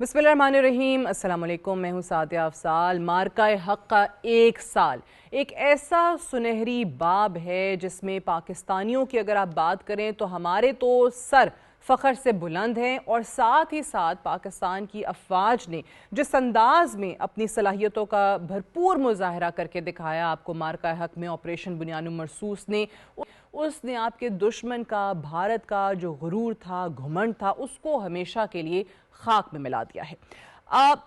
بسم اللہ الرحمن الرحیم، السلام علیکم، میں ہوں سعدیہ افضال۔ مارکہ حق کا ایک سال ایک ایسا سنہری باب ہے جس میں پاکستانیوں کی اگر آپ بات کریں تو ہمارے تو سر فخر سے بلند ہیں، اور ساتھ ہی ساتھ پاکستان کی افواج نے جس انداز میں اپنی صلاحیتوں کا بھرپور مظاہرہ کر کے دکھایا آپ کو مارکہ حق میں آپریشن بنیان مرصوص نے، اس نے آپ کے دشمن کا، بھارت کا جو غرور تھا، گھمنڈ تھا، اس کو ہمیشہ کے لیے خاک میں ملا دیا ہے۔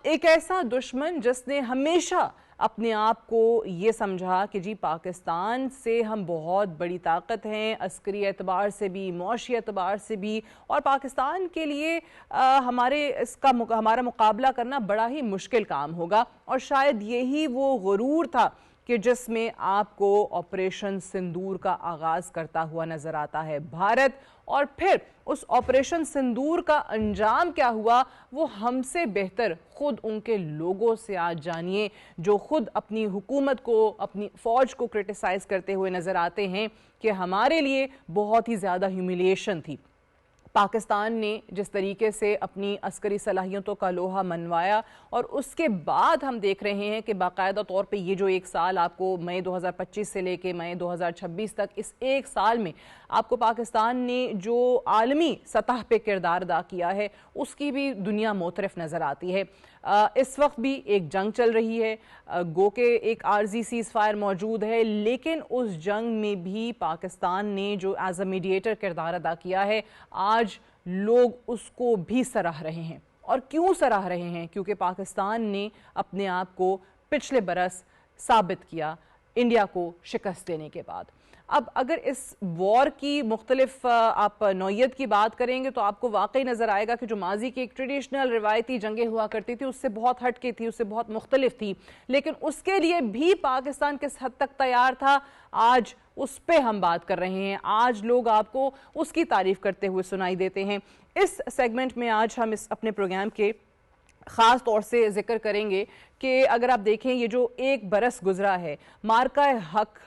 ایک ایسا دشمن جس نے ہمیشہ اپنے آپ کو یہ سمجھا کہ جی پاکستان سے ہم بہت بڑی طاقت ہیں، عسکری اعتبار سے بھی، معاشی اعتبار سے بھی، اور پاکستان کے لیے ہمارا مقابلہ کرنا بڑا ہی مشکل کام ہوگا، اور شاید یہی وہ غرور تھا کہ جس میں آپ کو آپریشن سندور کا آغاز کرتا ہوا نظر آتا ہے بھارت، اور پھر اس آپریشن سندور کا انجام کیا ہوا وہ ہم سے بہتر خود ان کے لوگوں سے آج جانیے، جو خود اپنی حکومت کو، اپنی فوج کو کرٹیسائز کرتے ہوئے نظر آتے ہیں کہ ہمارے لیے بہت ہی زیادہ ہیوملیشن تھی۔ پاکستان نے جس طریقے سے اپنی عسکری صلاحیتوں کا لوہا منوایا، اور اس کے بعد ہم دیکھ رہے ہیں کہ باقاعدہ طور پہ یہ جو ایک سال آپ کو مئی 2025 سے لے کے مئی 2026 تک، اس ایک سال میں آپ کو پاکستان نے جو عالمی سطح پہ کردار ادا کیا ہے اس کی بھی دنیا معترف نظر آتی ہے۔ اس وقت بھی ایک جنگ چل رہی ہے، گو کہ ایک عارضی سیز فائر موجود ہے، لیکن اس جنگ میں بھی پاکستان نے جو ایز اے میڈیٹر کردار ادا کیا ہے، آج لوگ اس کو بھی سراہ رہے ہیں۔ اور کیوں سراہ رہے ہیں؟ کیونکہ پاکستان نے اپنے آپ کو پچھلے برس ثابت کیا انڈیا کو شکست دینے کے بعد۔ اب اگر اس وار کی مختلف آپ نوعیت کی بات کریں گے تو آپ کو واقعی نظر آئے گا کہ جو ماضی کی ایک ٹریڈیشنل روایتی جنگیں ہوا کرتی تھی اس سے بہت ہٹ کے تھی، اس سے بہت مختلف تھی، لیکن اس کے لیے بھی پاکستان کس حد تک تیار تھا، آج اس پہ ہم بات کر رہے ہیں۔ آج لوگ آپ کو اس کی تعریف کرتے ہوئے سنائی دیتے ہیں۔ اس سیگمنٹ میں آج ہم اپنے پروگرام کے خاص طور سے ذکر کریں گے کہ اگر آپ دیکھیں یہ جو ایک برس گزرا ہے، مارکہ حق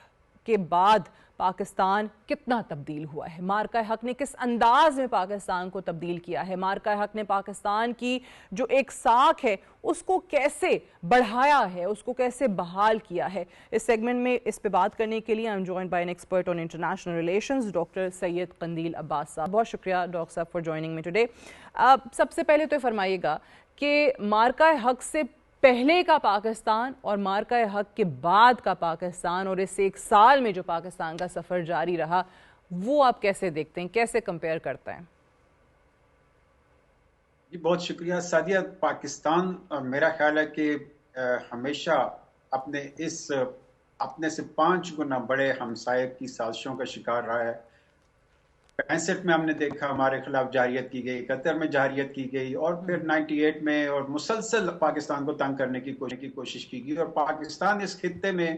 کے بعد پاکستان کتنا تبدیل ہوا ہے، مارکہ حق نے کس انداز میں پاکستان کو تبدیل کیا ہے، مارکہ حق نے پاکستان کی جو ایک ساکھ ہے اس کو کیسے بڑھایا ہے، اس کو کیسے بحال کیا ہے۔ اس سیگمنٹ میں اس پہ بات کرنے کے لیے I'm joined by an expert on international relations doctor Syed Qandeel Abbas sahab. بہت شکریہ ڈاکٹر صاحب for joining me today۔ سب سے پہلے تو فرمائیے گا کہ مارکہ حق سے پہلے کا پاکستان اور مارکہ حق کے بعد کا پاکستان، اور اس ایک سال میں جو پاکستان کا سفر جاری رہا، وہ آپ کیسے دیکھتے ہیں، کیسے کمپیئر کرتے ہیں؟ جی بہت شکریہ سعدیہ۔ پاکستان میرا خیال ہے کہ ہمیشہ اپنے سے 5 گنا بڑے ہمسائے کی سازشوں کا شکار رہا ہے۔ 65 میں ہم نے دیکھا ہمارے خلاف جارحیت کی گئی، 71 میں جارحیت کی گئی، اور پھر 98 میں، اور مسلسل پاکستان کو تنگ کرنے کی کوشش کی گئی، اور پاکستان اس خطے میں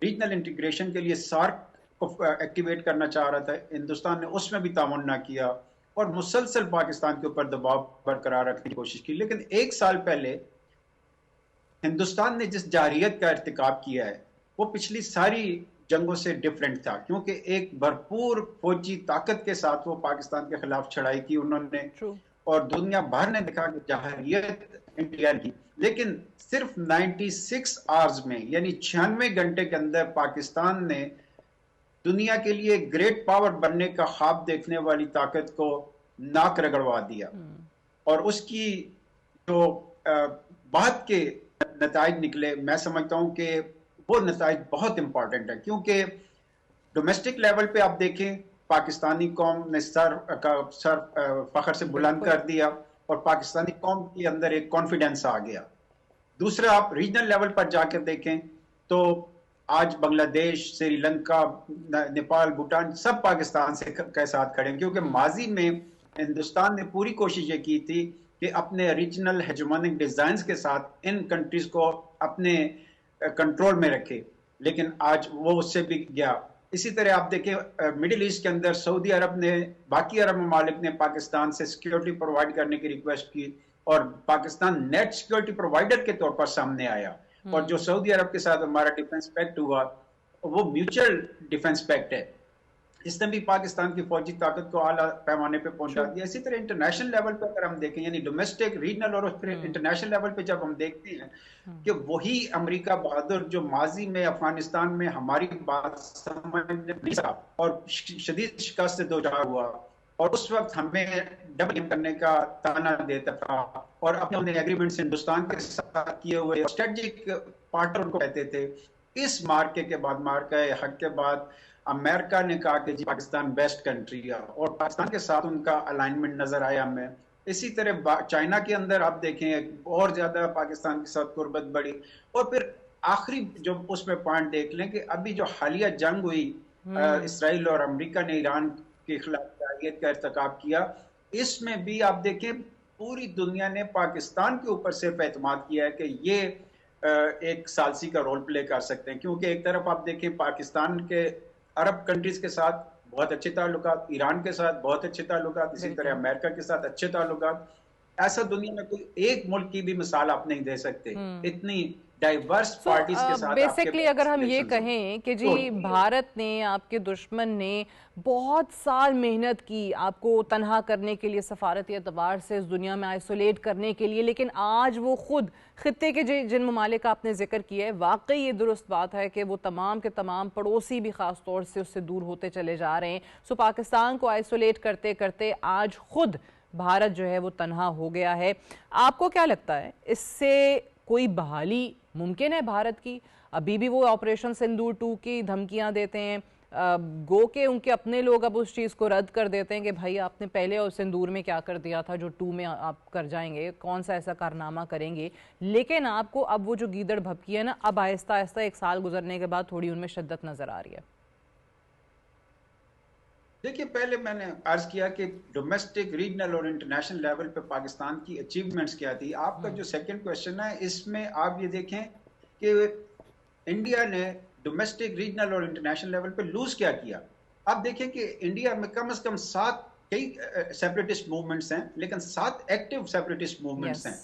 ریجنل انٹیگریشن کے لیے سارک کو ایکٹیویٹ کرنا چاہ رہا تھا۔ ہندوستان نے اس میں بھی تعاون نہ کیا، اور مسلسل پاکستان کے اوپر دباؤ برقرار رکھنے کی کوشش کی۔ لیکن ایک سال پہلے ہندوستان نے جس جارحیت کا ارتکاب کیا ہے وہ پچھلی ساری جنگوں سے ڈیفرنٹ تھا، کیونکہ ایک بھرپور فوجی طاقت کے ساتھ وہ پاکستان کے خلاف چڑھائی کی انہوں نے، اور دنیا بھر نے دیکھا کہ جارحیت انڈیا کی، لیکن صرف 96 آورز میں، یعنی 96 گھنٹے کے اندر پاکستان نے دنیا کے لیے گریٹ پاور بننے کا خواب دیکھنے والی طاقت کو ناک رگڑوا دیا، اور اس کی جو بعد کے نتائج نکلے، میں سمجھتا ہوں کہ وہ نتائج بہت امپورٹنٹ ہیں، کیونکہ ڈومیسٹک لیول پہ آپ دیکھیں پاکستانی قوم نے سر فخر سے بلند کر دیا، اور پاکستانی قوم کے اندر ایک کانفیڈنس آ گیا۔ دوسرا آپ ریجنل لیول پر جا کے دیکھیں تو آج بنگلہ دیش، سری لنکا، نیپال، بھوٹان سب پاکستان کے ساتھ کھڑے ہیں، کیونکہ ماضی میں ہندوستان نے پوری کوشش یہ کی تھی کہ اپنے ریجنل ہیجمونک ڈیزائنز کے ساتھ ان کنٹریز کو اپنے کنٹرول میں رکھے، لیکن آج وہ اس سے بھی گیا۔ اسی طرح آپ دیکھیں مڈل ایسٹ کے اندر سعودی عرب نے، باقی عرب ممالک نے پاکستان سے سیکیورٹی پرووائڈ کرنے کی ریکویسٹ کی، اور پاکستان نیٹ سیکیورٹی پرووائڈر کے طور پر سامنے آیا، اور جو سعودی عرب کے ساتھ ہمارا ڈیفنس پیکٹ ہوا وہ میوچل ڈیفنس پیکٹ ہے۔ اس نے بھی پاکستان کی فوجی طاقت کو اعلیٰ پیمانے پہ پہنچا دیا. اسی طرح انٹرنیشنل لیول پہ اگر ہم دیکھیں، یعنی ڈومیسٹک، ریجنل اور پھر انٹرنیشنل لیول پہ جب ہم دیکھتے ہیں کہ وہی امریکہ بہادر جو ماضی میں افغانستان میں ہماری بات سمجھنے نہیں سکا اور شدید شکست سے دوچار ہوا، اور اس وقت ہمیں ڈبل کرنے کا تانا دیتا تھا، اور اپنے ایگریمنٹس ہندوستان کے ساتھ کیے ہوئے اسٹریٹجک پارٹنر ان کو کہتے تھے. اس مارکے کے بعد، مارکہ حق کے بعد، امریکہ نے کہا کہ جی پاکستان بیسٹ کنٹری ہے، اور پاکستان کے ساتھ ان کا الائنمنٹ نظر آیا ہمیں. اسی طرح چائنا کے اندر آپ دیکھیں اور زیادہ پاکستان کے ساتھ قربت بڑھی. اور پھر آخری جو اس میں پوائنٹ دیکھ لیں کہ ابھی جو حالیہ جنگ ہوئی اسرائیل اور امریکہ نے ایران کے خلاف جارحیت کا ارتکاب کیا، اس میں بھی آپ دیکھیں پوری دنیا نے پاکستان کے اوپر صرف اعتماد کیا ہے کہ یہ ایک ثالثی کا رول پلے کر سکتے ہیں. کیونکہ ایک طرف آپ دیکھیں پاکستان کے عرب کنٹریز کے ساتھ بہت اچھے تعلقات، ایران کے ساتھ بہت اچھے تعلقات، اسی طرح امریکہ کے ساتھ اچھے تعلقات. ایسا دنیا میں کوئی ایک ملک کی بھی مثال آپ نہیں دے سکتے، اتنی ڈائیورس پارٹیز کے ساتھ. بیسکلی اگر ہم یہ کہیں کہ جی بھارت نے، آپ کے دشمن نے بہت سال محنت کی آپ کو تنہا کرنے کے لیے، سفارتی اعتبار سے اس دنیا میں آئسولیٹ کرنے کے لیے، لیکن آج وہ خود خطے کے جن ممالک کا آپ نے ذکر کیا ہے، واقعی یہ درست بات ہے کہ وہ تمام کے تمام پڑوسی بھی خاص طور سے اس سے دور ہوتے چلے جا رہے ہیں. سو پاکستان کو آئسولیٹ کرتے کرتے آج خود بھارت جو ہے وہ تنہا ہو گیا ہے. آپ کو کیا لگتا ہے اس سے کوئی بحالی ممکن ہے بھارت کی؟ ابھی بھی وہ آپریشن سندور 2 کی دھمکیاں دیتے ہیں، گو کہ ان کے اپنے لوگ اب اس چیز کو رد کر دیتے ہیں کہ بھائی آپ نے پہلے اور سندور میں کیا کر دیا تھا جو 2 میں آپ کر جائیں گے، کون سا ایسا کارنامہ کریں گے. لیکن آپ کو اب وہ جو گیدڑ بھبکی ہے نا، اب آہستہ آہستہ ایک سال گزرنے کے بعد تھوڑی ان میں شدت نظر آ رہی ہے. دیکھیے پہلے میں نے عرض کیا کہ ڈومیسٹک، ریجنل اور انٹرنیشنل لیول پہ پاکستان کی اچیومنٹس کیا تھی. آپ کا جو سیکنڈ کویسچن ہے اس میں آپ یہ دیکھیں کہ انڈیا نے ڈومیسٹک، ریجنل اور انٹرنیشنل لیول پہ لوز کیا کیا. آپ دیکھیں کہ انڈیا میں کم از کم 7 کئی سیپریٹسٹ موومنٹس ہیں، لیکن 7 ایکٹیو سیپریٹسٹ موومنٹس ہیں،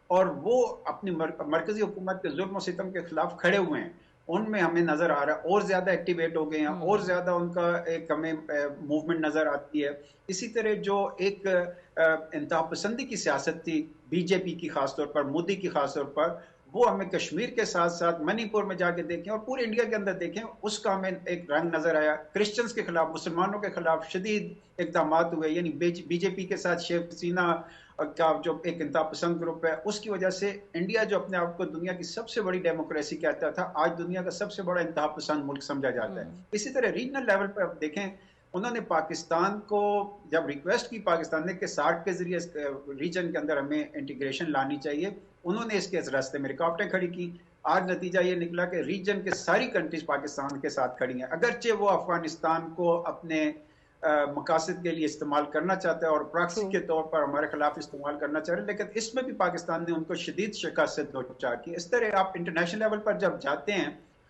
اور وہ اپنی مرکزی حکومت کے ظلم و ستم کے خلاف کھڑے ہوئے ہیں. ان میں ہمیں نظر آ رہا ہے اور زیادہ ایکٹیویٹ ہو گئے ہیں، اور زیادہ ان کا ایک ہمیں موومنٹ نظر آتی ہے. اسی طرح جو ایک انتہا پسندی کی سیاست تھی بی جے پی کی خاص طور پر، مودی کی خاص طور پر، وہ ہمیں کشمیر کے ساتھ ساتھ منی پور میں جا کے دیکھیں اور پورے انڈیا کے اندر دیکھیں، اس کا ہمیں ایک رنگ نظر آیا. کرسچنز کے خلاف، مسلمانوں کے خلاف شدید اقدامات ہوئے. یعنی بی جے پی کے ساتھ شیخ حسینہ کا جو ایک انتہا پسند گروپ ہے، اس کی وجہ سے انڈیا جو اپنے آپ کو دنیا کی سب سے بڑی ڈیموکریسی کہتا تھا، آج دنیا کا سب سے بڑا انتہا پسند ملک سمجھا جاتا ہے. اسی طرح ریجنل لیول پر آپ دیکھیں، انہوں نے پاکستان کو جب ریکویسٹ کی پاکستان نے کہ سارک کے ذریعے ریجن کے اندر ہمیں انٹیگریشن لانی چاہیے، انہوں نے اس کے راستے میں رکاوٹیں کھڑی کی. آج نتیجہ یہ نکلا کہ ریجن کے ساری کنٹریز پاکستان کے ساتھ کھڑی ہیں، اگرچہ وہ افغانستان کو اپنے مقاصد کے لیے استعمال کرنا چاہتا ہے اور پراکسی کے طور پر ہمارے خلاف استعمال کرنا چاہ رہے ہیں، لیکن اس میں بھی پاکستان نے ان کو شدید شکست سے دوچار کی. اس طرح آپ انٹرنیشنل لیول پر جب جاتے ہیں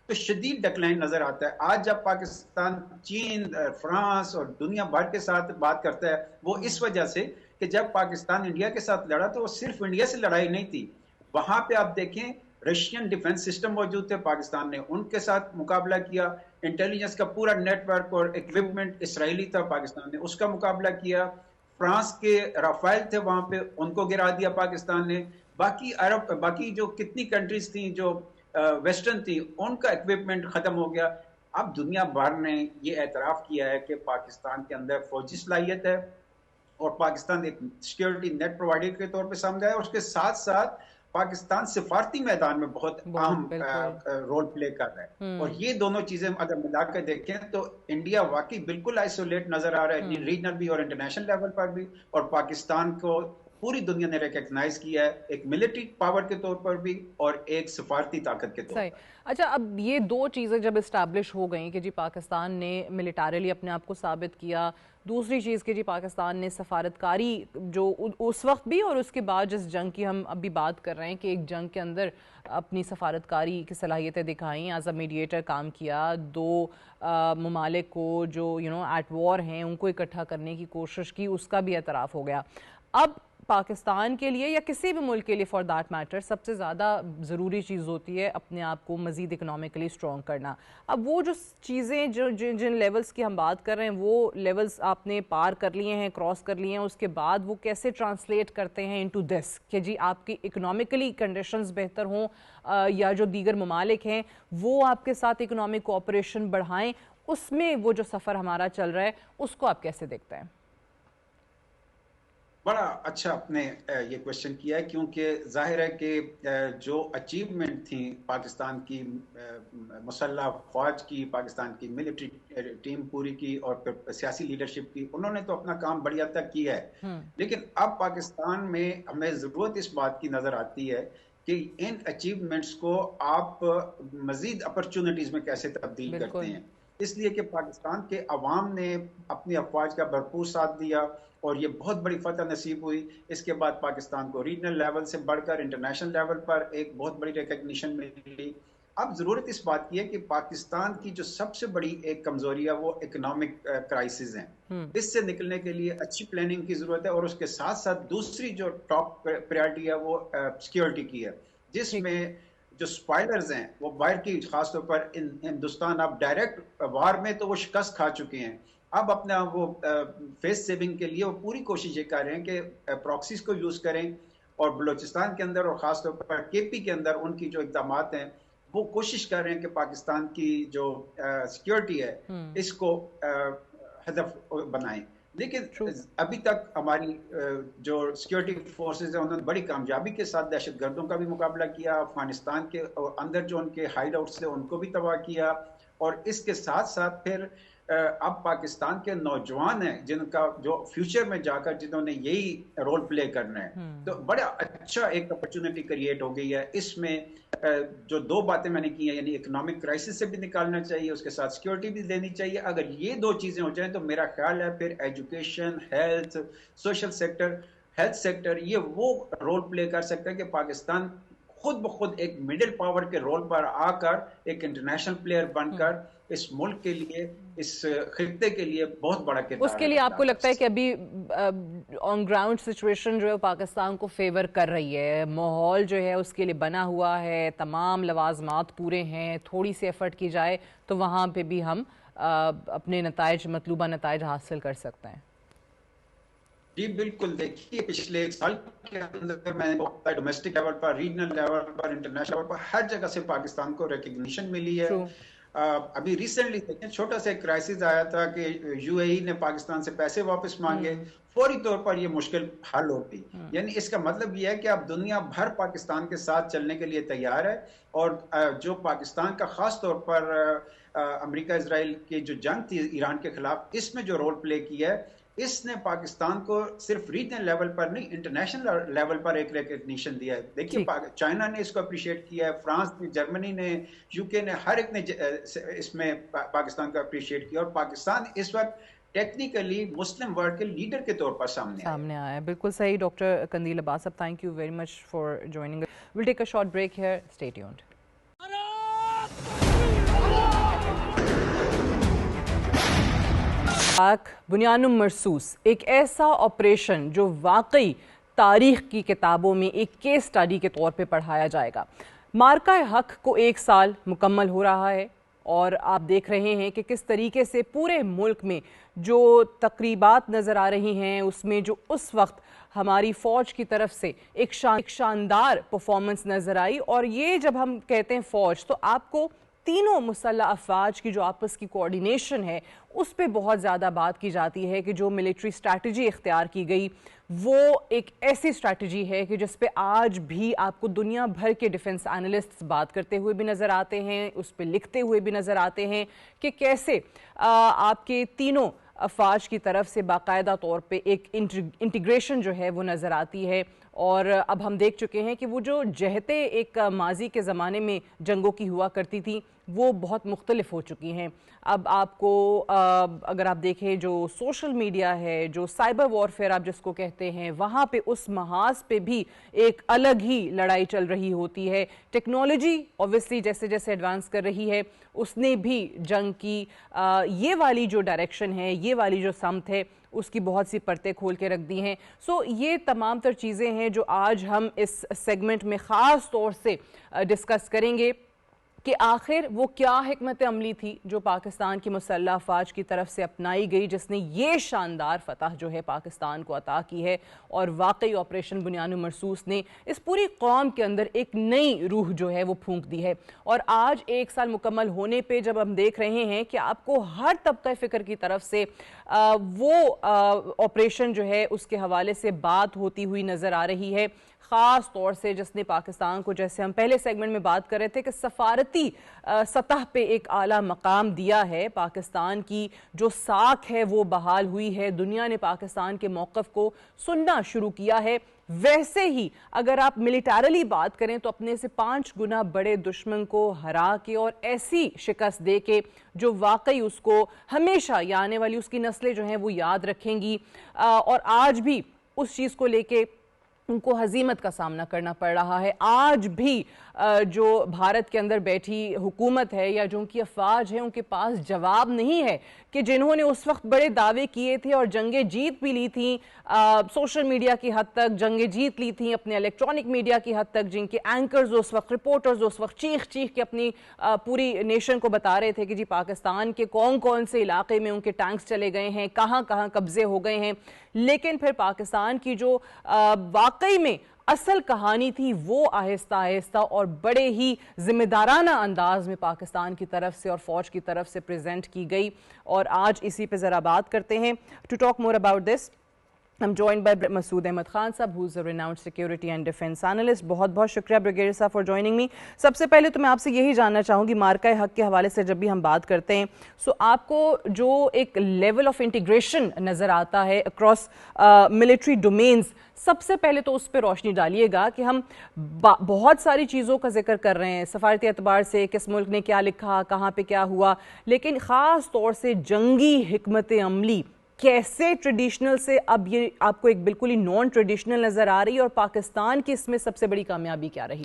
تو شدید ڈکلائن نظر آتا ہے. آج جب پاکستان چین، فرانس اور دنیا بھر کے ساتھ بات کرتا ہے، وہ اس وجہ سے کہ جب پاکستان انڈیا کے ساتھ لڑا تو وہ صرف انڈیا سے لڑائی نہیں تھی. وہاں پہ آپ دیکھیں رشین ڈیفنس سسٹم موجود تھے، پاکستان نے ان کے ساتھ مقابلہ کیا. انٹیلیجنس کا پورا نیٹ ورک اور ایکوپمنٹ اسرائیلی تھا، پاکستان نے اس کا مقابلہ کیا. فرانس کے رافائل تھے وہاں پہ، ان کو گرا دیا پاکستان نے. باقی جو کتنی کنٹریز تھیں جو ویسٹرن تھی، ان کا ایکوپمنٹ ختم ہو گیا. اب دنیا بھر نے یہ اعتراف کیا ہے کہ پاکستان کے اندر فوجی صلاحیت ہے اور پاکستان ایک سیکیورٹی نیٹ پرووائڈر کے طور پہ سمجھا ہے، اور اس کے ساتھ ساتھ پاکستان سفارتی میدان میں بہت اہم رول پلے کر رہا ہے. اور یہ دونوں چیزیں اگر ملا کے دیکھیں تو انڈیا واقعی بالکل آئسولیٹ نظر آ رہا ہے، ریجنل بھی اور انٹرنیشنل لیول پر بھی، اور پاکستان کو پوری دنیا نے ریکگنائز کیا ہے ایک ملٹری پاور کے طور پر بھی اور ایک سفارتی طاقت کے طور پر. اچھا، اب یہ دو چیزیں جب اسٹیبلش ہو گئیں کہ جی پاکستان نے ملیٹریلی اپنے آپ کو ثابت کیا، دوسری چیز کہ جی پاکستان نے سفارتکاری جو اس وقت بھی اور اس کے بعد جس جنگ کی ہم ابھی بات کر رہے ہیں کہ ایک جنگ کے اندر اپنی سفارتکاری کی صلاحیتیں دکھائیں، ایز اے میڈیٹر کام کیا، دو ممالک کو جو ایٹ وار ہیں ان کو اکٹھا کرنے کی کوشش کی، اس کا بھی اعتراف ہو گیا. اب پاکستان کے لیے یا کسی بھی ملک کے لیے فار دیٹ میٹر سب سے زیادہ ضروری چیز ہوتی ہے اپنے آپ کو مزید اکنامکلی اسٹرانگ کرنا. اب وہ جو چیزیں جن لیولز کی ہم بات کر رہے ہیں وہ لیولز آپ نے پار کر لیے ہیں, کراس کر لیے ہیں, اس کے بعد وہ کیسے ٹرانسلیٹ کرتے ہیں انٹو دس کہ جی آپ کی اکنامکلی کنڈیشنز بہتر ہوں یا جو دیگر ممالک ہیں وہ آپ کے ساتھ اکنامک کوآپریشن بڑھائیں, اس میں وہ جو سفر ہمارا چل رہا ہے اس کو آپ کیسے دیکھتے ہیں؟ بڑا اچھا آپ نے یہ کوشچن کیا ہے, کیونکہ ظاہر ہے کہ جو اچیومنٹ تھیں پاکستان کی مسلح فوج کی, پاکستان کی ملٹری ٹیم پوری کی اور پھر سیاسی لیڈرشپ کی, انہوں نے تو اپنا کام بڑی حد تک کیا ہے. لیکن اب پاکستان میں ہمیں ضرورت اس بات کی نظر آتی ہے کہ ان اچیومنٹس کو آپ مزید اپرچونٹیز میں کیسے تبدیل کرتے ہیں. اس لیے کہ پاکستان کے عوام نے اپنی افواج کا بھرپور ساتھ دیا اور یہ بہت بڑی فتح نصیب ہوئی. اس کے بعد پاکستان کو ریجنل لیول سے بڑھ کر انٹرنیشنل لیول پر ایک بہت بڑی ریکگنیشن ملی. اب ضرورت اس بات کی ہے کہ پاکستان کی جو سب سے بڑی ایک کمزوری ہے وہ اکنامک کرائسس ہیں. اس سے نکلنے کے لیے اچھی پلاننگ کی ضرورت ہے, اور اس کے ساتھ ساتھ دوسری جو ٹاپ پریارٹی ہے وہ سیکیورٹی کی ہے, جس میں جو سپائلرز ہیں وہ باہر کی, خاص طور پر ہندوستان اب ڈائریکٹ وار میں تو وہ شکست کھا چکے ہیں. اب اپنا وہ فیس سیونگ کے لیے وہ پوری کوشش یہ کر رہے ہیں کہ پراکسیز کو یوز کریں, اور بلوچستان کے اندر اور خاص طور پر کے پی کے اندر ان کی جو اقدامات ہیں وہ کوشش کر رہے ہیں کہ پاکستان کی جو سیکیورٹی ہے اس کو ہدف بنائیں. لیکن ابھی تک ہماری جو سیکیورٹی فورسز ہیں انہوں نے بڑی کامیابی کے ساتھ دہشت گردوں کا بھی مقابلہ کیا, افغانستان کے اندر جو ان کے ہائیڈ آؤٹس تھے ان کو بھی تباہ کیا, اور اس کے ساتھ ساتھ پھر اب پاکستان کے نوجوان ہیں جن کا جو فیوچر میں جا کر جنہوں نے یہی رول پلے کرنا ہے, تو بڑا اچھا ایک اپرچونٹی کریٹ ہو گئی ہے. اس میں جو دو باتیں میں نے کی ہیں, یعنی اکنامک کرائسس سے بھی نکالنا چاہیے, اس کے ساتھ سیکیورٹی بھی دینی چاہیے. اگر یہ دو چیزیں ہو جائیں تو میرا خیال ہے پھر education, health, social sector, health sector یہ وہ رول پلے کر سکتا ہے کہ پاکستان خود بخود ایک مڈل پاور کے رول پر آ کر ایک انٹرنیشنل پلیئر بن کر اس ملک کے لیے, اس خطے کے لیے بہت بڑا کردار. اس کے لیے آپ کو لگتا ہے کہ ابھی آن گراؤنڈ سچویشن جو ہے پاکستان کو فیور کر رہی ہے, ماحول جو ہے اس کے لیے بنا ہوا ہے, تمام لوازمات پورے ہیں, تھوڑی سی ایفرٹ کی جائے تو وہاں پہ بھی ہم اپنے نتائج, مطلوبہ نتائج حاصل کر سکتے ہیں؟ جی بالکل. دیکھیے پچھلے ایک سال کے اندر میں نے ڈومیسٹک لیول پر, ریجنل لیول پر, انٹرنیشنل لیول پر ہر جگہ سے پاکستان کو ریکگنیشن ملی ہے. ابھی ریسنٹلی دیکھیں چھوٹا سا ایک کرائسس آیا تھا کہ یو اے ای نے پاکستان سے پیسے واپس مانگے, فوری طور پر یہ مشکل حل ہوتی. یعنی اس کا مطلب یہ ہے کہ اب دنیا بھر پاکستان کے ساتھ چلنے کے لیے تیار ہے, اور جو پاکستان کا خاص طور پر امریکہ اسرائیل کی جو جنگ تھی ایران کے خلاف, اس میں جو رول پلے کیا ہے اس نے پاکستان کو صرف ریجنل لیول پر نہیں انٹرنیشنل لیول پر ایک ریکگنیشن دیا ہے. دیکھیے چائنا نے اس کو اپریشیٹ کیا ہے, فرانس نے, جرمنی نے, یو کے نے, ہر ایک نے اس میں پاکستان کو اپریشیٹ کیا, اور پاکستان اس وقت ٹیکنیکلی مسلم ورلڈ کے لیڈر کے طور پر سامنے آیا ہے. بالکل صحیح. Doctor Qandeel Abbas sahab, thank you very much for joining. We'll take a short break here, stay tuned. بنیان مرصوص ایک ایسا آپریشن جو واقعی تاریخ کی کتابوں میں ایک کیس سٹڈی کے طور پہ پڑھایا جائے گا. مارکہ حق کو 1 سال مکمل ہو رہا ہے, اور آپ دیکھ رہے ہیں کہ کس طریقے سے پورے ملک میں جو تقریبات نظر آ رہی ہیں اس میں جو اس وقت ہماری فوج کی طرف سے ایک شاندار پرفارمنس نظر آئی. اور یہ جب ہم کہتے ہیں فوج تو آپ کو تینوں مسلح افواج کی جو آپس کی کوارڈینیشن ہے اس پہ بہت زیادہ بات کی جاتی ہے کہ جو ملٹری اسٹریٹجی اختیار کی گئی وہ ایک ایسی اسٹریٹجی ہے کہ جس پہ آج بھی آپ کو دنیا بھر کے ڈیفنس اینالسٹس بات کرتے ہوئے بھی نظر آتے ہیں, اس پہ لکھتے ہوئے بھی نظر آتے ہیں کہ کیسے آپ کے تینوں افواج کی طرف سے باقاعدہ طور پہ ایک انٹیگریشن جو ہے وہ نظر آتی ہے, اور اب ہم دیکھ چکے ہیں کہ وہ جو جہتیں ایک ماضی کے زمانے میں جنگوں کی ہوا کرتی تھیں وہ بہت مختلف ہو چکی ہیں. اب آپ کو اگر آپ دیکھیں جو سوشل میڈیا ہے, جو سائبر وارفیئر آپ جس کو کہتے ہیں, وہاں پہ اس محاذ پہ بھی ایک الگ ہی لڑائی چل رہی ہوتی ہے. ٹیکنالوجی اوبویسلی جیسے جیسے ایڈوانس کر رہی ہے اس نے بھی جنگ کی یہ والی جو ڈائریکشن ہے, یہ والی جو سمت ہے, اس کی بہت سی پرتیں کھول کے رکھ دی ہیں. سو یہ تمام تر چیزیں ہیں جو آج ہم اس سیگمنٹ میں خاص طور سے ڈسکس کریں گے کہ آخر وہ کیا حکمت عملی تھی جو پاکستان کی مسلح افواج کی طرف سے اپنائی گئی جس نے یہ شاندار فتح جو ہے پاکستان کو عطا کی ہے, اور واقعی آپریشن بنیان مرصوص نے اس پوری قوم کے اندر ایک نئی روح جو ہے وہ پھونک دی ہے. اور آج 1 سال مکمل ہونے پہ جب ہم دیکھ رہے ہیں کہ آپ کو ہر طبقہ فکر کی طرف سے وہ آپریشن جو ہے اس کے حوالے سے بات ہوتی ہوئی نظر آ رہی ہے, خاص طور سے جس نے پاکستان کو, جیسے ہم پہلے سیگمنٹ میں بات کر رہے تھے کہ سفارتی سطح پہ ایک اعلیٰ مقام دیا ہے. پاکستان کی جو ساکھ ہے وہ بحال ہوئی ہے, دنیا نے پاکستان کے موقف کو سننا شروع کیا ہے. ویسے ہی اگر آپ ملیٹارلی بات کریں تو اپنے سے 5 گنا بڑے دشمن کو ہرا کے اور ایسی شکست دے کے جو واقعی اس کو ہمیشہ یا آنے والی اس کی نسلیں جو ہیں وہ یاد رکھیں گی, اور آج بھی اس چیز کو لے کے ان کو ہزیمت کا سامنا کرنا پڑ رہا ہے. آج بھی جو بھارت کے اندر بیٹھی حکومت ہے یا جو ان کی افواج ہیں ان کے پاس جواب نہیں ہے کہ جنہوں نے اس وقت بڑے دعوے کیے تھے اور جنگیں جیت بھی لی تھیں, سوشل میڈیا کی حد تک جنگیں جیت لی تھیں, اپنے الیکٹرانک میڈیا کی حد تک, جن کے اینکرز اس وقت, رپورٹرز اس وقت چیخ چیخ کے اپنی پوری نیشن کو بتا رہے تھے کہ جی پاکستان کے کون کون سے علاقے میں ان کے ٹینکس چلے گئے ہیں, کہاں کہاں قبضے ہو گئے ہیں. لیکن پھر پاکستان کی جو واقعی میں اصل کہانی تھی وہ آہستہ آہستہ اور بڑے ہی ذمہ دارانہ انداز میں پاکستان کی طرف سے اور فوج کی طرف سے پریزنٹ کی گئی, اور آج اسی پہ ذرا بات کرتے ہیں. To talk more about this I'm joined by Masood Ahmed Khan صاحب, who's a renowned security and defense analyst. بہت بہت شکریہ بریگیڈیئر صاحب for joining me. سب سے پہلے تو میں آپ سے یہی جاننا چاہوں گی مارکہ حق کے حوالے سے جب بھی ہم بات کرتے ہیں سو آپ کو جو ایک لیول آف انٹیگریشن نظر آتا ہے اکراس ملٹری ڈومینز, سب سے پہلے تو اس پہ روشنی ڈالیے گا کہ ہم بہت ساری چیزوں کا ذکر کر رہے ہیں سفارتی اعتبار سے, کس ملک نے کیا لکھا, کہاں پہ کیا ہوا, لیکن خاص طور سے جنگی حکمت عملی کیسے ٹریڈیشنل سے اب یہ آپ کو ایک بالکل ہی نان ٹریڈیشنل نظر آ رہی ہے, اور پاکستان کی اس میں سب سے بڑی کامیابی کیا رہی؟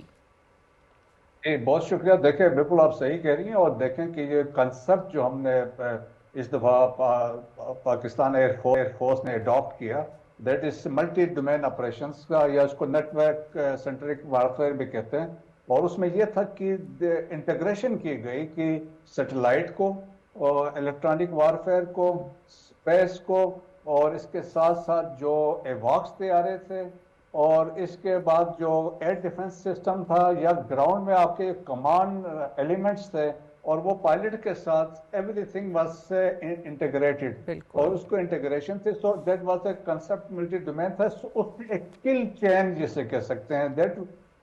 بہت شکریہ. دیکھیں بالکل آپ صحیح کہہ رہی ہیں, اور دیکھیں کہ یہ کنسپٹ جو ہم نے اس دفعہ پاکستان ایئر فورس نے اڈاپٹ کیا, that is multi domain operations کا, یا اس کو نیٹ ورک سینٹرک وارفیئر بھی کہتے ہیں. اور اس میں یہ تھا کہ انٹیگریشن کی گئی کہ سیٹلائٹ کو, اور الیکٹرانک وارفیئر کو, اسپیس کو, اور اس کے ساتھ ساتھ جو ایواکس طیارے تھے, اور اس کے بعد جو ایئر ڈیفنس سسٹم تھا, یا گراؤنڈ میں آپ کے کمانڈ ایلیمنٹس تھے, اور وہ پائلٹ کے ساتھ ایوری تھنگ واز انٹیگریٹڈ, اور اس کو انٹیگریشن تھے. So that was a concept multi domain تھا. اس میں ایک کل چین جسے کہہ سکتے ہیں, دیٹ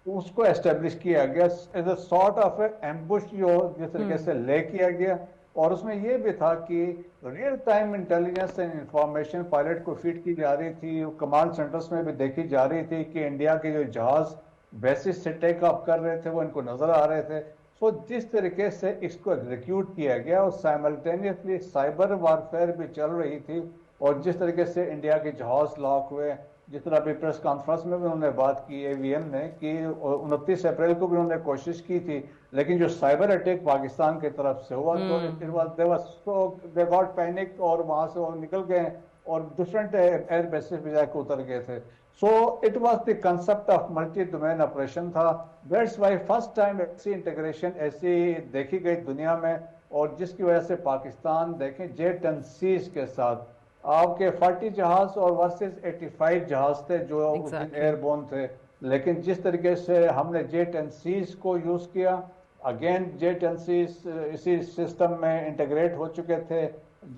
اس کو اسٹیبلش کیا گیا as a sort of a ambush, جو جس طریقے سے لے کیا گیا. اور اس میں یہ بھی تھا کہ real time intelligence and information pilot کو فیڈ کی جا رہی تھی, کمانڈ سینٹرز میں بھی دیکھی جا رہی تھی کہ انڈیا کے جو جہاز بیسس سے ٹیک آف کر رہے تھے وہ ان کو نظر آ رہے تھے. سو جس طریقے سے اس کو ایگزیکیوٹ کیا گیا, اور سائملٹینیسلی سائبر وارفیئر بھی چل رہی تھی, اور جس طریقے سے انڈیا کے جہاز لاک ہوئے, جس طرح ابھی پریس کانفرنس میں بھی انہوں نے بات کی AVM نے کہ 29 اپریل کو بھی انہوں نے کوشش کی تھی, لیکن جو سائبر اٹیک پاکستان کی طرف سے ہوا تو they got panic, اور وہاں سے وہ نکل گئے اور ڈفرینٹ ایئر بیسز پہ جا کے اتر گئے تھے. سو it was the concept of multi domain operation تھا. دیٹس وائی فرسٹ ٹائم ایسی انٹیگریشن ایسی دیکھی گئی دنیا میں, اور جس کی وجہ سے پاکستان دیکھیں J-10Cs کے ساتھ آپ کے 40 جہاز اور ورسز 85 جہاز تھے جو ایئر بون تھے, لیکن جس طریقے سے ہم نے J-10Cs کو یوز کیا, اگین J-10Cs اسی سسٹم میں انٹیگریٹ ہو چکے تھے,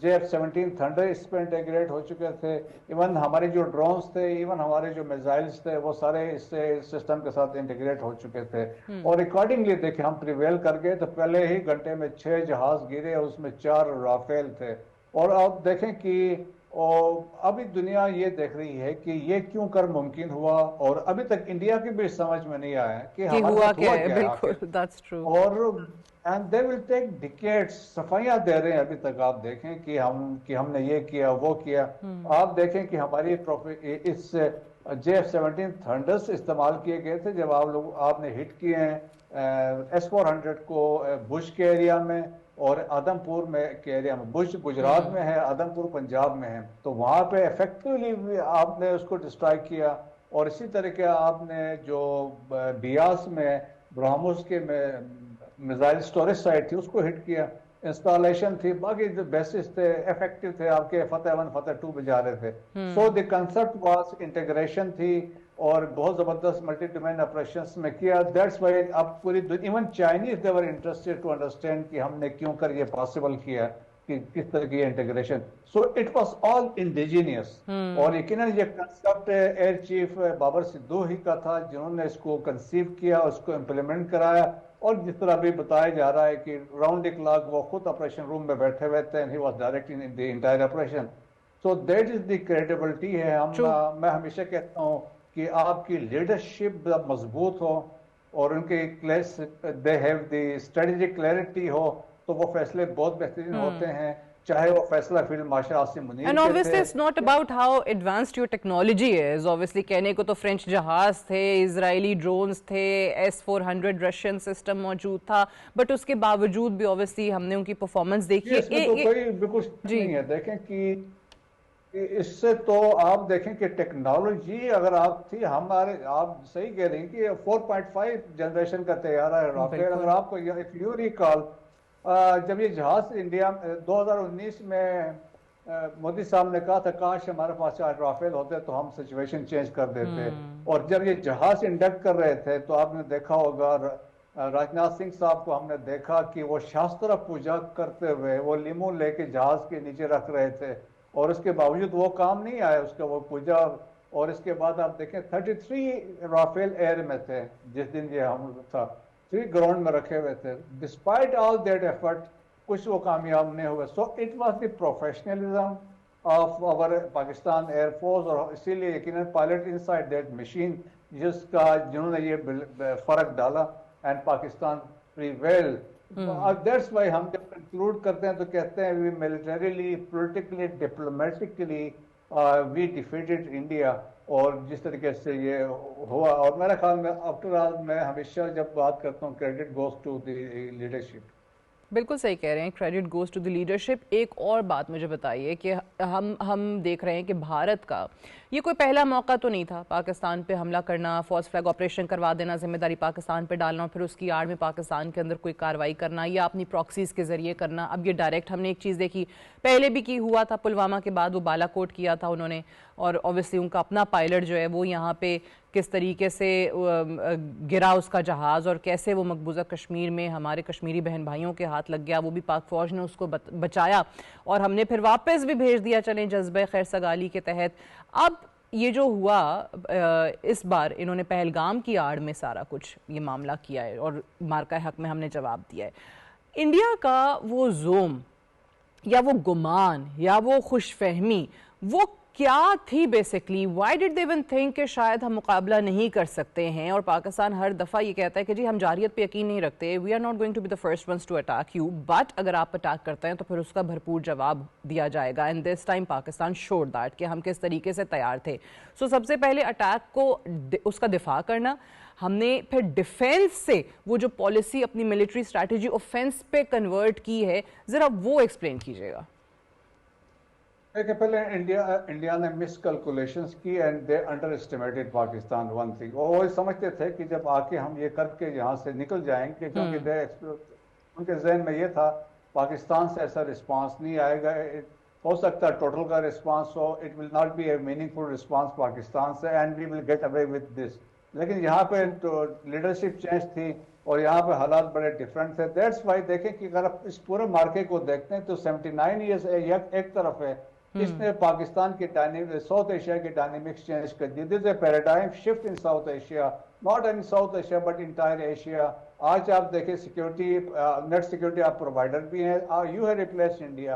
JF-17 تھنڈر اس پہ انٹیگریٹ ہو چکے تھے, ایون ہمارے جو ڈرونز تھے, ایون ہمارے جو میزائلز تھے, وہ سارے اس سسٹم کے ساتھ انٹیگریٹ ہو چکے تھے. اور اکارڈنگلی دیکھیں ہم پریویل کر گئے, تو پہلے ہی گھنٹے میں 6 جہاز گرے, اس میں 4 رافیل تھے. اور آپ دیکھیں کہ اور ابھی دنیا یہ دیکھ رہی ہے کہ یہ کیوں کر ممکن ہوا، اور ابھی تک انڈیا کی بھی سمجھ میں نہیں آیا کہ کہ ہمارے ہوا ساتھ کیا ہوا ہے. کیا ہے بالکل آخر. that's true. اور and they will take decades, صفائیاں دے رہے ہیں ابھی تک. آپ دیکھیں کہ ہم نے یہ کیا وہ کیا. آپ دیکھیں کہ ہماری اس JF-17 تھنڈرز استعمال کیے گئے تھے جب آپ نے ہٹ کیے ہیں S-400 کو بش کے ایریا میں اور آدم پور میں کے ایریا میں. بش گجرات میں ہے، آدم پور پنجاب میں ہے، تو وہاں پہ افیکٹولی آپ نے اس کو ڈسٹرائیک کیا. اور اسی طریقے آپ نے جو بیاس میں برہموس کے میں میزائل سٹوریج سائٹ تھی اس کو ہٹ کیا. انسٹالیشن تھی، باقی جو بیسز تھے افیکٹو تھے، آپ کے فتح 1 فتح 2 پہ جا رہے تھے. سو دی کنسپٹ واز انٹیگریشن تھی اور بہت زبردست ملٹی ڈومین آپریشنز میں کیا. دیٹس وائی اب پوری even Chinese they were interested to understand کہ ہم نے کیوں کر یہ پاسبل کیا کہ کس طرح کی integration. So it was all indigenous. اور یقیناً یہ concept air chief Babar Sidhu ہی کا تھا جنہوں نے اس کو کنسیو کیا، اس کو امپلیمنٹ کرایا. اور جس طرح ابھی بتایا جا رہا ہے کہ راؤنڈ دی کلاک وہ خود آپریشن روم میں بیٹھے ہوئے تھے and he was directing the entire operation. So that is the credibility ہے. میں ہمیشہ کہتا ہوں کہ آپ کی لیڈرشپ مضبوط ہو اور ان کے they have the strategic clarity ہو تو وہ فیصلے بہت بہترین ہوتے ہیں. چاہے وہ فیصلہ field marshal Asim Munir And obviously it's not about how advanced your technology is. Obviously کہنے کو تو فرینچ جہاز تھے، اسرائیلی ڈرونز تھے، S-400 رشین سسٹم موجود تھا، بٹ اس کے باوجود بھی obviously ہم نے ان کی پرفارمنس دیکھی. اس میں تو کوئی بالکل نہیں ہے. دیکھیں کہ اس سے تو آپ دیکھیں کہ ٹیکنالوجی اگر آپ تھی ہمارے، آپ صحیح کہہ رہی ہیں کہ 4.5 جنریشن کا طیارہ ہے رافیل. اگر آپ کو if you recall جب یہ جہاز انڈیا 2019 میں مودی صاحب نے کہا تھا کاش ہمارے پاس رافیل ہوتے تو ہم سچویشن چینج کر دیتے. اور جب یہ جہاز انڈکٹ کر رہے تھے تو آپ نے دیکھا ہوگا راجناتھ سنگھ صاحب کو ہم نے دیکھا کہ وہ شاستر پوجا کرتے ہوئے وہ لیمو لے کے جہاز کے نیچے رکھ رہے تھے اور اس کے باوجود وہ کام نہیں آیا اس کا وہ پوجا. اور اس کے بعد آپ دیکھیں 33 رافیل ایئر میں تھے جس دن یہ حملہ تھا، 3 گراؤنڈ میں رکھے ہوئے تھے. ڈسپائٹ آل دیٹ ایفرٹ کچھ وہ کامیاب نہیں ہوئے. So it was the professionalism of our Pakistan air force. اور اسی لیے یقیناً pilot inside that machine جنہوں نے یہ فرق ڈالا and Pakistan prevail. That's why ہم جب کنکلوڈ کرتے ہیں تو کہتے ہیں we militarily politically diplomatically we defeated India. اور جس طریقے سے یہ ہوا، اور میرے خیال میں آفٹر آل میں ہمیشہ جب بات کرتا ہوں credit goes to the leadership. بالکل صحیح کہہ رہے ہیں، credit goes to the leadership. ایک اور بات مجھے بتائیے کہ ہم دیکھ رہے ہیں کہ بھارت کا یہ کوئی پہلا موقع تو نہیں تھا پاکستان پہ حملہ کرنا، فالس فلیگ آپریشن کروا دینا، ذمہ داری پاکستان پہ ڈالنا اور پھر اس کی آڑ میں پاکستان کے اندر کوئی کارروائی کرنا یا اپنی پراکسیز کے ذریعے کرنا. اب یہ ڈائریکٹ ہم نے ایک چیز دیکھی، پہلے بھی کی ہوا تھا پلوامہ کے بعد، وہ بالا کوٹ کیا تھا انہوں نے، اور اوبیسلی ان کا اپنا پائلٹ جو ہے وہ یہاں پہ کس طریقے سے گرا اس کا جہاز اور کیسے وہ مقبوضہ کشمیر میں ہمارے کشمیری بہن بھائیوں کے ہاتھ لگ گیا، وہ بھی پاک فوج نے اس کو بچایا اور ہم نے پھر واپس بھی بھیج دیا چلیں جذبہ خیر سگالی کے تحت. اب یہ جو ہوا اس بار انہوں نے پہلگام کی آڑ میں سارا کچھ یہ معاملہ کیا ہے اور مارکہ حق میں ہم نے جواب دیا ہے. انڈیا کا وہ زوم یا وہ گمان یا وہ خوش فہمی وہ کیا تھی basically? Why did they even think کہ شاید ہم مقابلہ نہیں کر سکتے ہیں؟ اور پاکستان ہر دفعہ یہ کہتا ہے کہ جی ہم جارحیت پہ یقین نہیں رکھتے، we are not going to be the first ones to attack you, but اگر آپ اٹیک کرتے ہیں تو پھر اس کا بھرپور جواب دیا جائے گا. And this time Pakistan should that کہ ہم کس طریقے سے تیار تھے. سو سب سے پہلے اٹیک کو اس کا دفاع کرنا، ہم نے پھر ڈیفینس سے وہ جو پالیسی اپنی ملٹری اسٹریٹجی اوفینس پہ کنورٹ کی ہے، ذرا وہ ایکسپلین کیجیے گا. دیکھیں پہلے انڈیا نے مس کیلکولیشنز کی and they under estimated Pakistan. One thing وہ سمجھتے تھے کہ جب آ کے ہم یہ کر کے یہاں سے نکل جائیں گے، کیونکہ ان کے ذہن میں یہ تھا پاکستان سے ایسا رسپانس نہیں آئے گا. ہو سکتا ہے ٹوٹل کا رسپانس ہو، it will not be a meaningful response Pakistan سے and we will get away with this. لیکن یہاں پہ لیڈرشپ چینج تھی اور یہاں پہ حالات بڑے ڈفرینٹ تھے. دیٹس وائی دیکھیں کہ اگر آپ اس پورے مارکے کو دیکھتے ہیں تو 79 ایئرز ایک طرف ہے، اس نے پاکستان کے ساؤتھ ایشیا کے ڈائنامکس چینج کر دی. This a paradigm shift in South Asia, not in South Asia but entire Asia. آج آپ دیکھیں سیکورٹی، نیٹ سیکورٹی آپ پرووائڈر بھی ہیں. You have replaced India.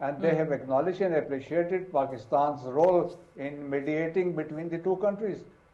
and they have acknowledged and appreciated Pakistan's role in mediating between the two countries.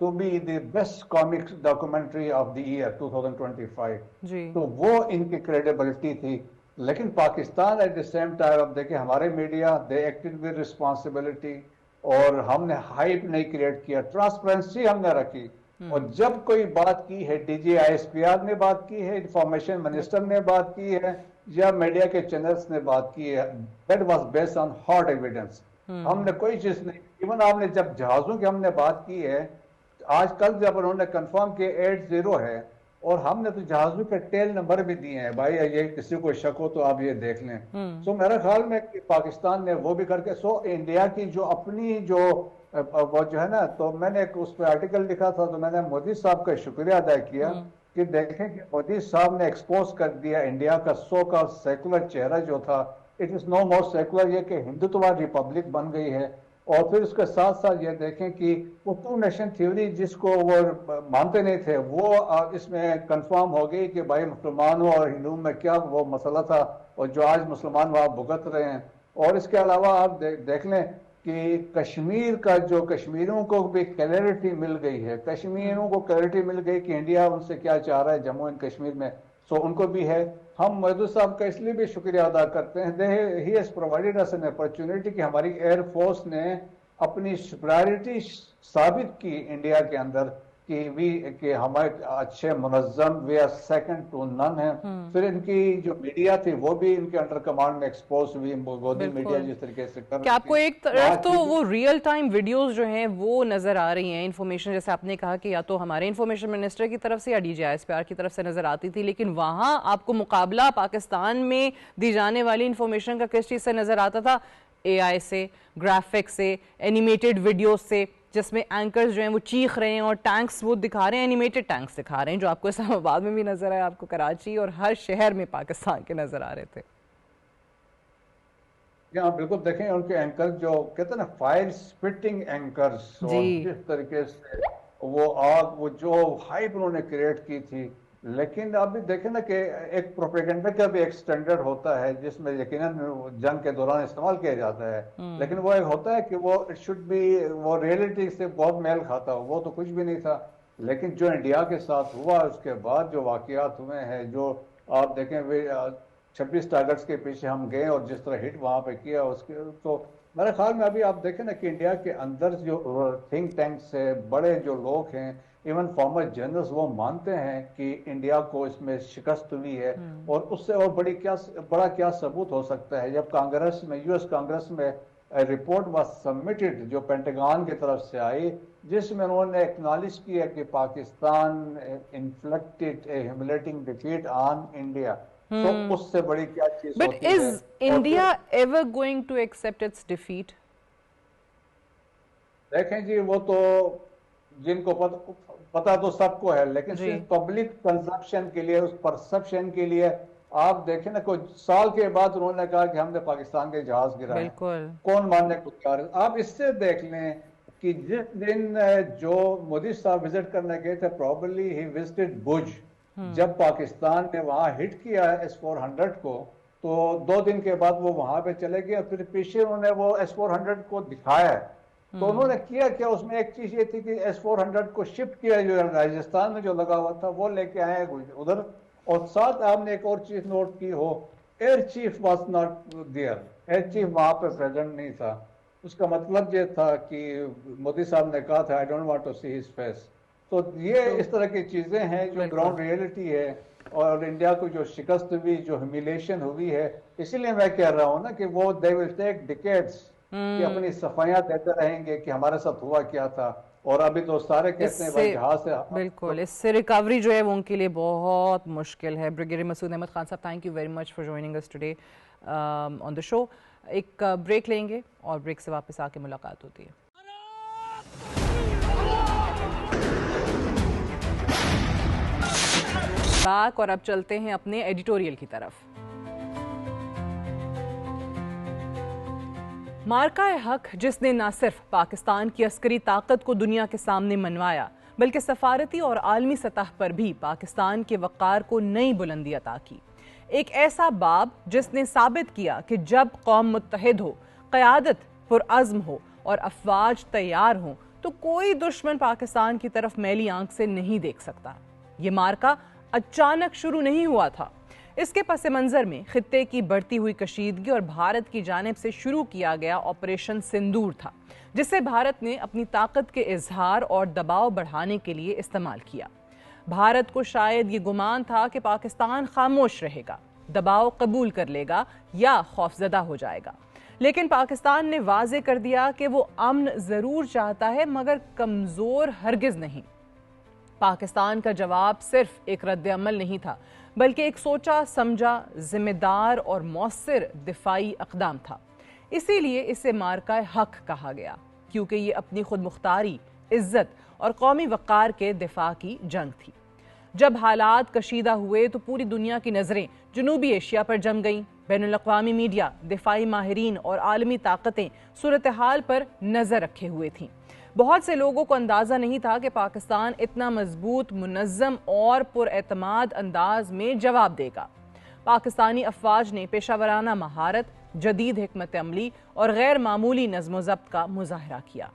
to be the best comic documentary of the year 2025. جی تو وہ ان کی credibility تھی. لیکن Pakistan at the same time اب دیکھیں ہمارے media they acted with responsibility, اور ہم نے ہائپ نہیں کریٹ کیا, ٹرانسپیرنسی ہم نے رکھی. اور جب کوئی بات کی ہے, D G I S P R نے بات کی ہے, انفارمیشن منسٹر نے بات کی ہے, یا میڈیا کے چینلز نے بات کی ہے, that was based on hard evidence. ہم نے کوئی چیز نہیں, ایون آپ نے جب جہازوں کی ہم نے بات کی ہے, آج کل جب انہوں نے کنفرم کیا 80 ہے, اور ہم نے تو جہازوں کے ٹیل نمبر بھی دیے ہیں, بھائی یہ کسی کو شک ہو تو آپ یہ دیکھ لیں. سو میرا خیال میں کہ پاکستان نے وہ بھی کر کے, سو انڈیا کی جو اپنی جو وہ جو ہے نا, تو میں نے ایک اس پہ آرٹیکل لکھا تھا, تو میں نے مودی صاحب کا شکریہ ادا کیا کہ دیکھیں کہ مودی صاحب نے ایکسپوز کر دیا انڈیا کا سو کا سیکولر چہرہ جو تھا. It is know more secular, یہ کہ ہندوتوا ریپبلک بن گئی ہے. اور پھر اس کے ساتھ ساتھ یہ دیکھیں کہ وہ ٹو نیشن تھیوری جس کو وہ مانتے نہیں تھے, وہ اس میں کنفرم ہو گئی کہ بھائی مسلمانوں اور ہندوؤں میں کیا وہ مسئلہ تھا, اور جو آج مسلمان وہاں بھگت رہے ہیں. اور اس کے علاوہ آپ دیکھ لیں کہ کشمیر کا جو کشمیریوں کو بھی کلیئرٹی مل گئی ہے, کشمیریوں کو کلیئرٹی مل گئی کہ انڈیا ان سے کیا چاہ رہا ہے جموں اینڈ کشمیر میں. سو ان کو بھی ہے. ہم مودی صاحب کا اس لیے بھی شکریہ ادا کرتے ہیں, he has provided us an opportunity کہ ہماری ایئر فورس نے اپنی سپریورٹی ثابت کی انڈیا کے اندر کہ ہمارے اچھے منظم, وی آر سیکنڈ ٹو نن ہیں. پھر ان کی جو میڈیا تھی وہ بھی ان کے انڈر کمانڈ میں ایکسپوز ہوئی, گودی میڈیا جس طریقے سے کر, کہ آپ کو ایک طرف تو وہ ریئل ٹائم ویڈیوز جو ہیں وہ نظر آ رہی ہیں, انفارمیشن جیسے آپ نے کہا کہ یا تو ہمارے انفارمیشن منسٹر کی طرف سے یا D G I S P R کی طرف سے نظر آتی تھی, لیکن وہاں آپ کو مقابلہ پاکستان میں دی جانے والی انفارمیشن کا کس چیز سے نظر آتا تھا؟ اے آئی سے, گرافکس سے, اینیمیٹڈ ویڈیوز سے, جس میں اینکرز جو ہیں وہ چیخ رہے ہیں اور ٹینکس وہ دکھا رہے ہیں, اینیمیٹڈ ٹینکس دکھا رہے ہیں, جو آپ کو اسلام آباد میں بھی نظر آئے, آپ کو کراچی اور ہر شہر میں پاکستان کے نظر آ رہے تھے. یہاں بالکل دیکھیں ان کے اینکر جو کہتے ہیں نا فائر سپٹنگ اینکرز, جس طریقے سے وہ جو ہائپ انہوں نے کریٹ کی تھی. لیکن اب بھی دیکھیں نا کہ ایک پروپیگنڈا کا بھی ایک سٹینڈرڈ ہوتا ہے جس میں یقیناً جنگ کے دوران استعمال کیا جاتا ہے, لیکن وہ ایک ہوتا ہے کہ وہ اٹ شوڈ بی, وہ ریئلٹی سے بہت میل کھاتا ہو, وہ تو کچھ بھی نہیں تھا. لیکن جو انڈیا کے ساتھ ہوا اس کے بعد جو واقعات ہوئے ہیں, جو آپ دیکھیں 26 اگست کے پیچھے ہم گئے اور جس طرح ہٹ وہاں پہ کیا اس کے, تو میرے خیال میں ابھی آپ دیکھیں نا کہ انڈیا کے اندر جو تھنک ٹینکس ہے, بڑے جو لوگ ہیں, ایون فارمر جنرلز, وہ مانتے ہیں کہ انڈیا کو اس میں شکست ہوئی ہے. اور اس سے اور بڑا کیا ثبوت ہو سکتا ہے جب کانگریس میں, یو ایس کانگریس میں رپورٹ واز سبمٹڈ جو پینٹاگون کی طرف سے آئی, جس میں انہوں نے ایکنالج کیا کہ پاکستان انفلکٹڈ اے ہیوملیٹنگ ڈیفیٹ آن انڈیا. تو اس سے بڑی کیا چیز ہوتی ہے. But is India ever going to accept its defeat? دیکھیں جی, وہ تو جن کو پتا تو سب کو ہے, لیکن صرف پبلک کنزمپشن کے لیے, اس پرسپشن کے لیے آپ دیکھیں نا, کوئی سال کے بعد انہوں نے کہا کہ ہم نے پاکستان کے جہاز گرائے, کون ماننے کو تیار ہے. آپ اس سے دیکھ لیں کہ جس دن جو مودی صاحب وزٹ کرنے گئے تھے, پروبلی ہی وزٹڈ بھوج, جب پاکستان نے وہاں ہٹ کیا S-400 کو, تو 2 دن کے بعد وہ وہاں پہ چلے گئے, پھر پیچھے انہوں نے وہ S-400 کو دکھایا ہے. تو انہوں نے کیا اس میں ایک چیز یہ تھی کہ S-400 کو شفٹ کیا, جو راجستھان میں جو لگا ہوا تھا وہ لے کے آئے ادھر. اور ساتھ آپ نے ایک اور چیز نوٹ کی ہو, air chief was not there, air chief وہاں پہ پریزنٹ نہیں تھا. اس کا مطلب یہ تھا کہ مودی صاحب نے کہا تھا I don't want to see his face. تو یہ اس طرح کی چیزیں ہیں جو گراؤنڈ ریئلٹی ہے. اور انڈیا کو جو شکست ہوئی, جو ہیومیلیشن ہوئی ہے, اسی لیے میں کہہ رہا ہوں نا کہ وہ they will take decades کہ اپنی صفائیاں دیتے رہیں گے کہ ہمارے ساتھ ہوا کیا تھا. اور ابھی تو سارے کہتے ہیں بھائی جہاز سے, بالکل اس سے ریکوری جو ہے وہ ان کے لیے بہت مشکل ہے. Brigadier Masood Ahmed Khan sahab, thank you very much for joining us today on the show. ایک بریک لیں گے اور بریک سے واپس آ کے ملاقات ہوتی ہے. اور اب چلتے ہیں اپنے ایڈیٹوریل کی طرف. مارکہ حق جس نے نہ صرف پاکستان کی عسکری طاقت کو دنیا کے سامنے منوایا, بلکہ سفارتی اور عالمی سطح پر بھی پاکستان کے وقار کو نئی بلندی عطا کی. ایک ایسا باب جس نے ثابت کیا کہ جب قوم متحد ہو, قیادت پرعزم ہو اور افواج تیار ہوں, تو کوئی دشمن پاکستان کی طرف میلی آنکھ سے نہیں دیکھ سکتا۔ یہ معرکہ اچانک شروع نہیں ہوا تھا۔ اس کے پس منظر میں خطے کی بڑھتی ہوئی کشیدگی اور بھارت کی جانب سے شروع کیا گیا آپریشن سندور تھا، جسے بھارت نے اپنی طاقت کے اظہار اور دباؤ بڑھانے کے لیے استعمال کیا۔ بھارت کو شاید یہ گمان تھا کہ پاکستان خاموش رہے گا، دباؤ قبول کر لے گا یا خوفزدہ ہو جائے گا، لیکن پاکستان نے واضح کر دیا کہ وہ امن ضرور چاہتا ہے مگر کمزور ہرگز نہیں۔ پاکستان کا جواب صرف ایک رد عمل نہیں تھا، بلکہ ایک سوچا سمجھا ذمہ دار اور مؤثر دفاعی اقدام تھا۔ اسی لیے اسے معرکہ حق کہا گیا، کیونکہ یہ اپنی خود مختاری، عزت اور قومی وقار کے دفاع کی جنگ تھی۔ جب حالات کشیدہ ہوئے تو پوری دنیا کی نظریں جنوبی ایشیا پر جم گئیں۔ بین الاقوامی میڈیا، دفاعی ماہرین اور عالمی طاقتیں صورتحال پر نظر رکھے ہوئے تھیں۔ بہت سے لوگوں کو اندازہ نہیں تھا کہ پاکستان اتنا مضبوط، منظم اور پر اعتماد انداز میں جواب دے گا۔ پاکستانی افواج نے پیشہ ورانہ مہارت، جدید حکمت عملی اور غیر معمولی نظم و ضبط کا مظاہرہ کیا۔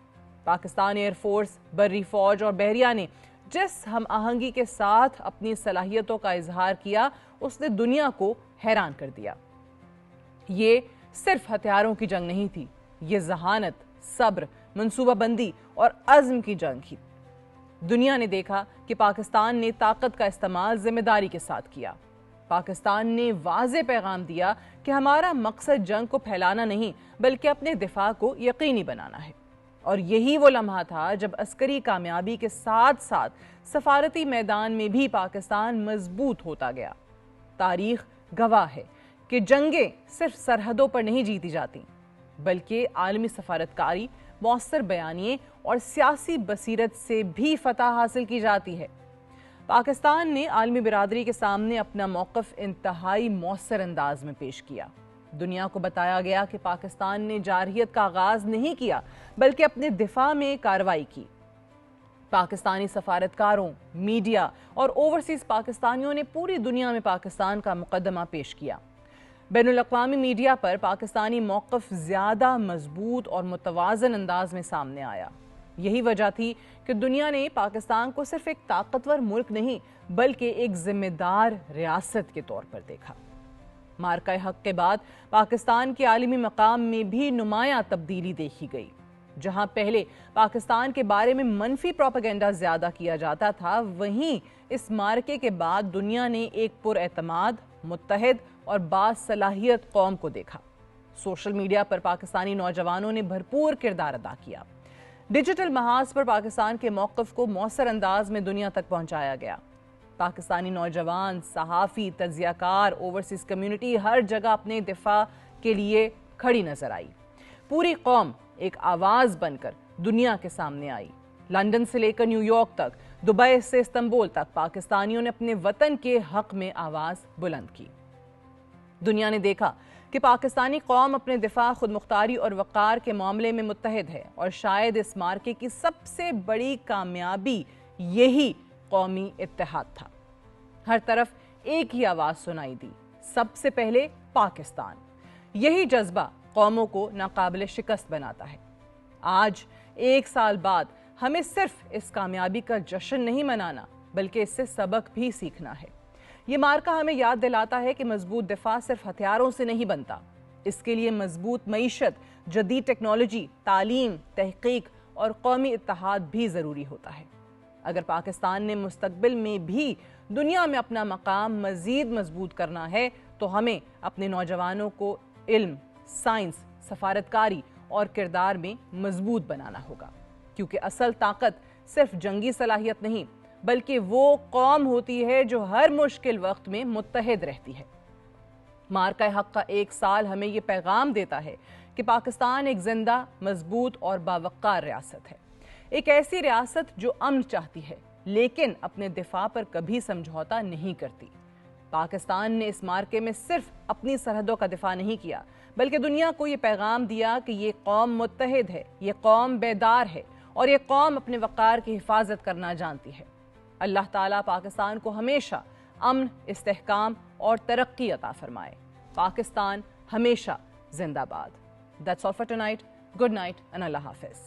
پاکستان ایئر فورس، بری فوج اور بحریہ نے جس ہم آہنگی کے ساتھ اپنی صلاحیتوں کا اظہار کیا، اس نے دنیا کو حیران کر دیا۔ یہ صرف ہتھیاروں کی جنگ نہیں تھی، یہ ذہانت، صبر، منصوبہ بندی اور عزم کی جنگ تھی۔ دنیا نے دیکھا کہ پاکستان نے طاقت کا استعمال ذمہ داری کے ساتھ کیا۔ پاکستان نے واضح پیغام دیا کہ ہمارا مقصد جنگ کو پھیلانا نہیں بلکہ اپنے دفاع کو یقینی بنانا ہے۔ اور یہی وہ لمحہ تھا جب عسکری کامیابی کے ساتھ ساتھ سفارتی میدان میں بھی پاکستان مضبوط ہوتا گیا۔ تاریخ گواہ ہے کہ جنگیں صرف سرحدوں پر نہیں جیتی جاتی، بلکہ عالمی سفارتکاری، مؤثر بیانیے اور سیاسی بصیرت سے بھی فتح حاصل کی جاتی ہے۔ پاکستان نے عالمی برادری کے سامنے اپنا موقف انتہائی مؤثر انداز میں پیش کیا۔ دنیا کو بتایا گیا کہ پاکستان نے جارحیت کا آغاز نہیں کیا بلکہ اپنے دفاع میں کارروائی کی۔ پاکستانی سفارتکاروں، میڈیا اور اوورسیز پاکستانیوں نے پوری دنیا میں پاکستان کا مقدمہ پیش کیا۔ بین الاقوامی میڈیا پر پاکستانی موقف زیادہ مضبوط اور متوازن انداز میں سامنے آیا۔ یہی وجہ تھی کہ دنیا نے پاکستان کو صرف ایک طاقتور ملک نہیں بلکہ ایک ذمہ دار ریاست کے طور پر دیکھا۔ معرکہ حق کے بعد پاکستان کے عالمی مقام میں بھی نمایاں تبدیلی دیکھی گئی۔ جہاں پہلے پاکستان کے بارے میں منفی پروپیگنڈا زیادہ کیا جاتا تھا، وہیں اس معرکے کے بعد دنیا نے ایک پر اعتماد، متحد اور باصلاحیت قوم کو دیکھا۔ سوشل میڈیا پر پاکستانی نوجوانوں نے بھرپور کردار ادا کیا۔ ڈیجیٹل محاذ پر پاکستان کے موقف کو مؤثر انداز میں دنیا تک پہنچایا گیا۔ پاکستانی نوجوان، صحافی، تجزیہ کار، اوورسیز کمیونٹی ہر جگہ اپنے دفاع کے لیے کھڑی نظر آئی۔ پوری قوم ایک آواز بن کر دنیا کے سامنے آئی۔ لندن سے لے کر نیو یارک تک، دبئی سے استنبول تک پاکستانیوں نے اپنے وطن کے حق میں آواز بلند کی۔ دنیا نے دیکھا کہ پاکستانی قوم اپنے دفاع، خود مختاری اور وقار کے معاملے میں متحد ہے، اور شاید اس معرکے کی سب سے بڑی کامیابی یہی قومی اتحاد تھا۔ ہر طرف ایک ہی آواز سنائی دی، سب سے پہلے پاکستان۔ یہی جذبہ قوموں کو ناقابل شکست بناتا ہے۔ آج 1 سال بعد ہمیں صرف اس کامیابی کا جشن نہیں منانا بلکہ اس سے سبق بھی سیکھنا ہے۔ یہ معرکہ ہمیں یاد دلاتا ہے کہ مضبوط دفاع صرف ہتھیاروں سے نہیں بنتا، اس کے لیے مضبوط معیشت، جدید ٹیکنالوجی، تعلیم، تحقیق اور قومی اتحاد بھی ضروری ہوتا ہے۔ اگر پاکستان نے مستقبل میں بھی دنیا میں اپنا مقام مزید مضبوط کرنا ہے تو ہمیں اپنے نوجوانوں کو علم، سائنس، سفارتکاری اور کردار میں مضبوط بنانا ہوگا، کیونکہ اصل طاقت صرف جنگی صلاحیت نہیں بلکہ وہ قوم ہوتی ہے جو ہر مشکل وقت میں متحد رہتی ہے۔ معرکہ حق کا 1 سال ہمیں یہ پیغام دیتا ہے کہ پاکستان ایک زندہ، مضبوط اور باوقار ریاست ہے، ایک ایسی ریاست جو امن چاہتی ہے لیکن اپنے دفاع پر کبھی سمجھوتا نہیں کرتی۔ پاکستان نے اس معرکے میں صرف اپنی سرحدوں کا دفاع نہیں کیا بلکہ دنیا کو یہ پیغام دیا کہ یہ قوم متحد ہے، یہ قوم بیدار ہے اور یہ قوم اپنے وقار کی حفاظت کرنا جانتی ہے۔ اللہ تعالیٰ پاکستان کو ہمیشہ امن، استحکام اور ترقی عطا فرمائے۔ پاکستان ہمیشہ زندہ باد۔ That's all for tonight. Good night and Allah Hafiz.